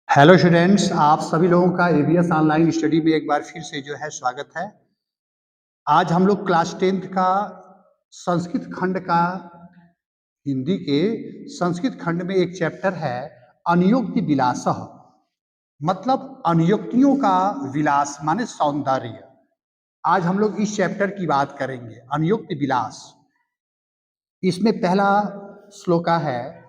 Hello students, आप सभी लोगों का एबीएस ऑनलाइन स्टडी में एक बार फिर से जो है स्वागत है। आज हम लोग क्लास 10th का संस्कृत खंड का हिंदी के संस्कृत खंड में एक चैप्टर है अनियोक्ति विलासः। मतलब अनियोक्तियों का विलास माने सौंदर्य। आज हम लोग इस चैप्टर की बात करेंगे, अनियोक्ति विलास। इसमें पहला श्लोका है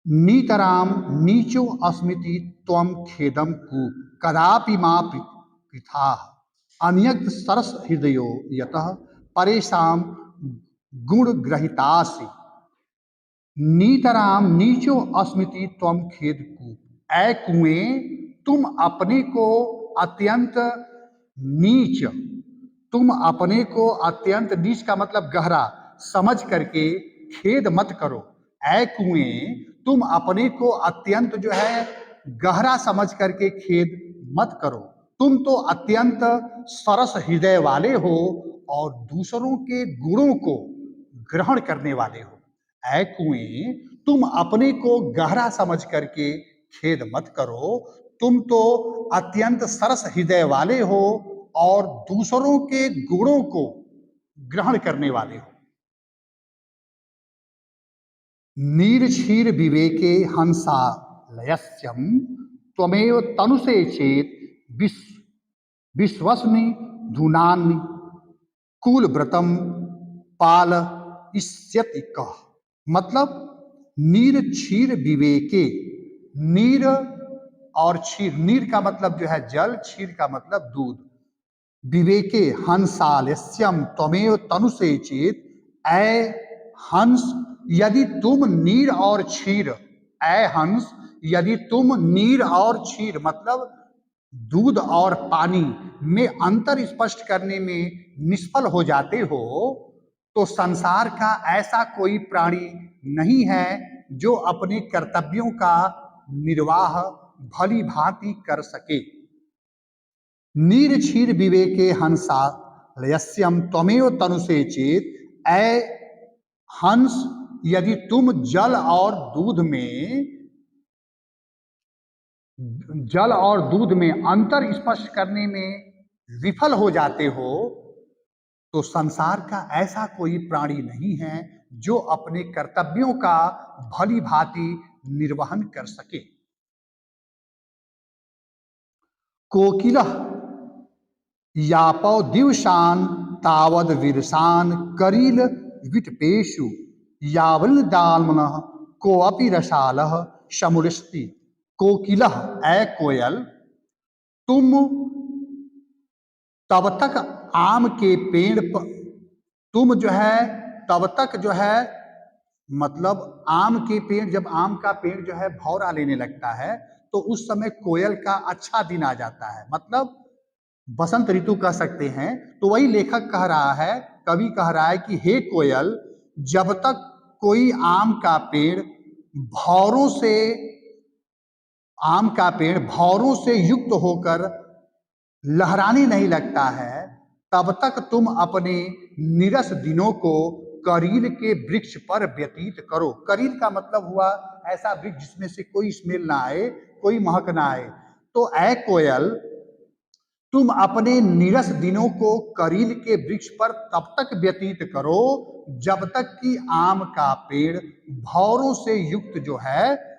नीतराम नीचो अस्मिति त्वम खेदम कूप कदापि मां पृथा अनियत सरस हृदयो यतः परेशान गुण ग्रहितासि। नीतराम नीचो अस्मिति त्वम खेद कूप। ऐ कुएं, तुम अपने को अत्यंत नीच, तुम अपने को अत्यंत नीच का मतलब गहरा समझ करके खेद मत करो। ऐ कुएं, तुम अपने को अत्यंत जो है गहरा समझ करके खेद मत करो। तुम तो अत्यंत सरस हृदय वाले हो और दूसरों के गुणों को ग्रहण करने वाले हो। ऐ कुएं, तुम अपने को गहरा समझ करके खेद मत करो। तुम तो अत्यंत सरस हृदय वाले हो और दूसरों के गुणों को ग्रहण करने वाले हो। नीर क्षीर विवेके हंसा लयस्यम त्वमेव तनुषे चेत विश्वस्मि धुनानि कुल व्रतम पाल इष्यति कह। मतलब नीर क्षीर विवेके, नीर और क्षीर, नीर का मतलब जो है जल, क्षीर का मतलब दूध। विवेके हंसालस्यम त्वमेव तनुषे चेत। ऐ हंस, यदि तुम नीर और क्षीर, ऐ हंस यदि तुम नीर और क्षीर मतलब दूध और पानी में अंतर स्पष्ट करने में निष्फल हो जाते हो तो संसार का ऐसा कोई प्राणी नहीं है जो अपने कर्तव्यों का निर्वाह भली भांति कर सके। नीर क्षीर विवेके हंसा लयस्यम त्वमेव तनुषे चेत। ऐ हंस, यदि तुम जल और दूध में अंतर स्पष्ट करने में विफल हो जाते हो तो संसार का ऐसा कोई प्राणी नहीं है जो अपने कर्तव्यों का भली भांति निर्वहन कर सके। कोकिलः यापौ दिवसान तावद विरसान करील विटपेशु यावल दाल्मनः कोअपि रसालः समुरस्ति। कोकिलः, ऐ कोयल, तुम तब तक आम के पेड़ पर, तुम जो है तब तक जो है मतलब आम के पेड़, जब आम का पेड़ जो है भौरा लेने लगता है तो उस समय कोयल का अच्छा दिन आ जाता है, मतलब बसंत ऋतु कह सकते हैं। तो वही लेखक कह रहा है, कवि कह रहा है कि हे कोयल, जब तक कोई भौरों से आम का पेड़ भौरों से युक्त होकर लहराने नहीं लगता है तब तक तुम अपने नीरस दिनों को करील के वृक्ष पर व्यतीत करो। करील का मतलब हुआ ऐसा वृक्ष जिसमें से कोई स्मेल ना आए, कोई महक ना आए। तो ऐ कोयल, तुम अपने नीरस दिनों को करील के वृक्ष पर तब तक व्यतीत करो जब तक कि आम का पेड़ भौरों से युक्त जो है,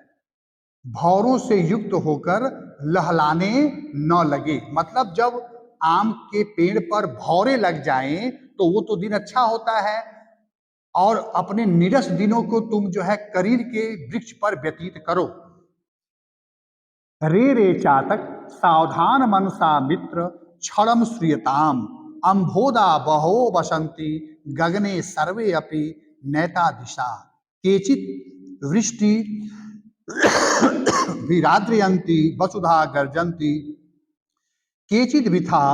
भौरों से युक्त होकर लहलाने न लगे। मतलब जब आम के पेड़ पर भौरे लग जाएं तो वो तो दिन अच्छा होता है, और अपने नीरस दिनों को तुम जो है करील के वृक्ष पर व्यतीत करो। रे रे चातक सावधान मनसा मित्र क्षणम श्रियताम अंभोदा बहो बसंती गगने सर्वे अपि नैता दिशा केचित वृष्टि विराद्रयन्ति वसुधा गर्जन्ति केचिद वृथा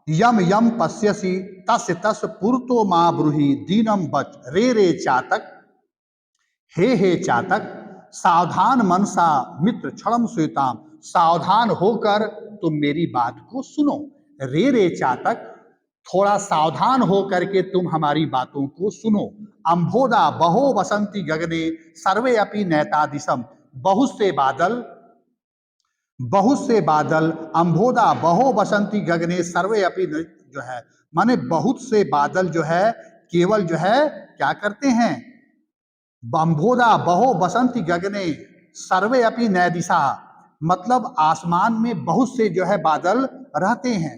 यम यम पश्यसि तस्य तस् पुरतो मां ब्रूहि दीनम बच। रे रे चातक, हे चातक, सावधान मनसा मित्र क्षणम श्वेताम, सावधान होकर तुम मेरी बात को सुनो। रे रे चातक, थोड़ा सावधान होकर के तुम हमारी बातों को सुनो। अंभोदा बहो बसंती गगने सर्वे अपि नैता दिशम, बहुत से बादल बहुत से बादल, अंबोदा बहो बसंती गगने सर्वे अपि जो है, माने बहुत से बादल जो है केवल जो है क्या करते हैं, अंबोदा बहो बसंती गगने सर्वे अपि नय दिशा, मतलब आसमान में बहुत से जो है बादल रहते हैं।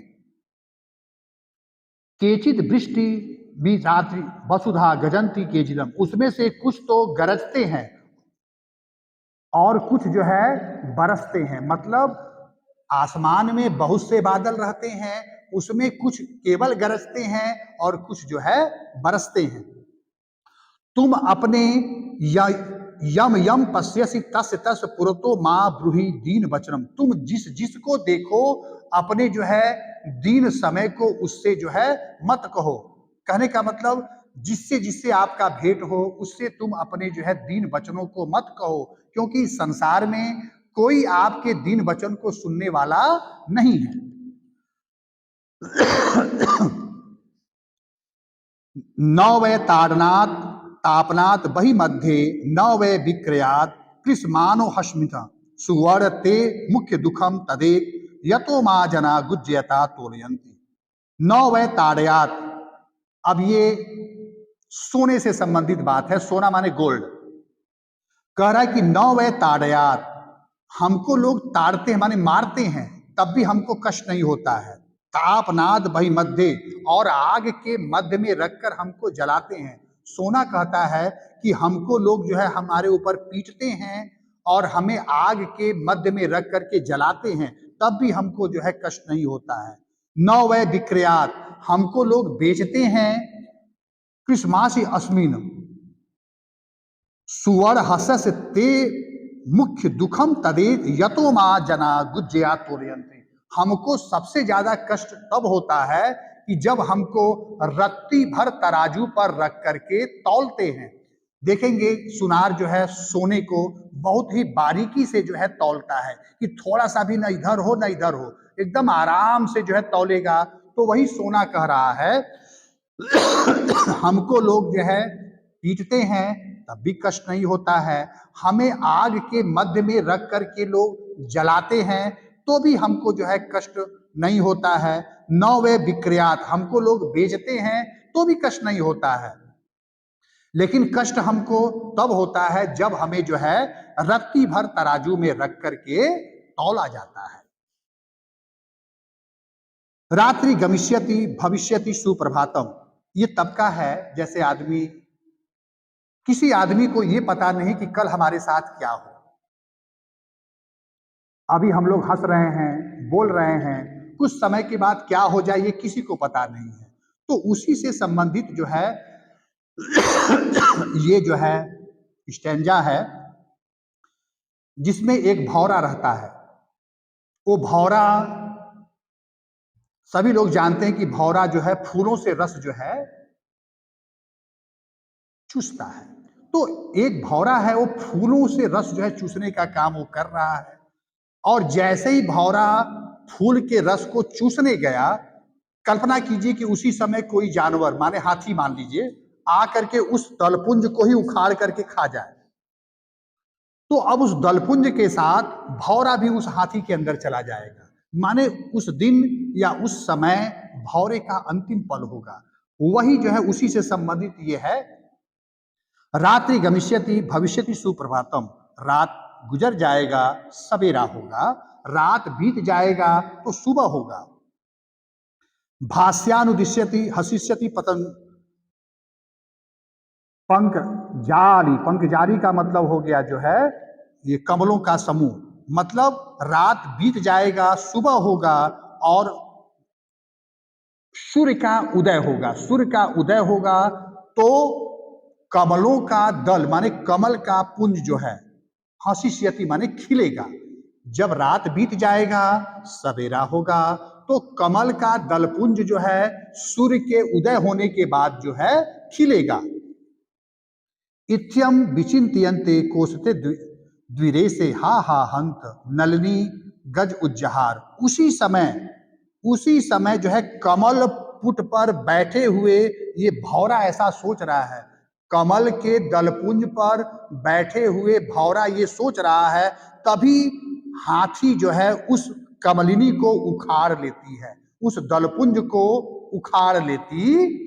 केचित वृष्टि भी रात्रि वसुधा गजंती केचिदम, उसमें से कुछ तो गरजते हैं और कुछ जो है बरसते हैं, मतलब आसमान में बहुत से बादल रहते हैं, उसमें कुछ केवल गरजते हैं और कुछ जो है बरसते हैं। तुम अपने यम यम पश्यसि तस् तस् पुरतो माँ ब्रूहि दीन वचनम, तुम जिस जिसको देखो अपने जो है दीन समय को उससे जो है मत कहो। कहने का मतलब जिससे जिससे आपका भेंट हो उससे तुम अपने जो है दीन वचनों को मत कहो, क्योंकि संसार में कोई आपके दीन वचन को सुनने वाला नहीं है। न वै ताड़नात् तापनात् बहि मध्ये न वै विक्रयात् कृष्मानो हस्मिता सुवर्ण ते मुख्य दुखम तदेक यतो मा जना गुज्जयता तोलयंती। न वै ताड़यात, अब ये सोने से संबंधित बात है, सोना माने गोल्ड। कह रहा है कि न वै ताड़यात, हमको लोग ताड़ते हैं माने मारते हैं तब भी हमको कष्ट नहीं होता है। तापनाद भई मध्य, और आग के मध्य में रखकर हमको जलाते हैं। सोना कहता है कि हमको लोग जो है हमारे ऊपर पीटते हैं और हमें आग के मध्य में रख करके जलाते हैं तब भी हमको जो है कष्ट नहीं होता है। न वै विक्रयात, हमको लोग बेचते हैं कृष्मासी अस्मिन सुवर्ण हसस ते मुख्य दुखम तदेत यतो मा जना गुज्जया तोरयन्ते। हमको सबसे ज्यादा कष्ट तब होता है कि जब हमको रत्ती भर तराजू पर रख करके तौलते हैं। देखेंगे सुनार जो है सोने को बहुत ही बारीकी से जो है तौलता है कि थोड़ा सा भी न इधर हो न इधर हो, एकदम आराम से जो है तौलेगा। तो वही सोना कह रहा है हमको लोग जो है पीटते हैं तब भी कष्ट नहीं होता है, हमें आग के मध्य में रख करके लोग जलाते हैं तो भी हमको जो है कष्ट नहीं होता है। न वे विक्रयात, हमको लोग बेचते हैं तो भी कष्ट नहीं होता है, लेकिन कष्ट हमको तब होता है जब हमें जो है रत्ती भर तराजू में रख करके तौला जाता है। रात्रि गमिष्यति भविष्यति सुप्रभातम, ये तब का है जैसे आदमी, किसी आदमी को ये पता नहीं कि कल हमारे साथ क्या हो। अभी हम लोग हंस रहे हैं, बोल रहे हैं, कुछ समय के बाद क्या हो जाए ये किसी को पता नहीं है। तो उसी से संबंधित जो है ये जो है स्टैंजा है जिसमें एक भौरा रहता है। वो भौरा, सभी लोग जानते हैं कि भौरा जो है फूलों से रस जो है चूसता है। तो एक भौरा है वो फूलों से रस जो है चूसने का काम वो कर रहा है, और जैसे ही भौरा फूल के रस को चूसने गया, कल्पना कीजिए कि उसी समय कोई जानवर माने हाथी मान लीजिए आ करके उस दलपुंज को ही उखाड़ करके खा जाए, तो अब उस दलपुंज के साथ भौरा भी उस हाथी के अंदर चला जाएगा। माने उस दिन या उस समय भौरे का अंतिम पल होगा। वही जो है उसी से संबंधित ये है। रात्रि गमिष्यति भविष्यति सुप्रभातम, रात गुजर जाएगा सवेरा होगा, रात बीत जाएगा तो सुबह होगा। भास्यानुदिश्यति हसिष्यति पतन पंख जारी, पंख जारी का मतलब हो गया जो है ये कमलों का समूह, मतलब रात बीत जाएगा सुबह होगा और सूर्य का उदय होगा। सूर्य का उदय होगा तो कमलों का दल माने कमल का पुंज जो है हसिष्यति माने खिलेगा। जब रात बीत जाएगा सवेरा होगा तो कमल का दलपुंज जो है सूर्य के उदय होने के बाद जो है खिलेगा। इत्यम विचिंतयन्ते कोसते द्विरे से हा हा हंत नलिनी गज उज्जहार, उसी समय जो है कमल पुट पर बैठे हुए ये भौरा ऐसा सोच रहा है, कमल के दलपुंज पर बैठे हुए भौरा ये सोच रहा है, तभी हाथी जो है उस कमलिनी को उखाड़ लेती है, उस दलपुंज को उखाड़ लेती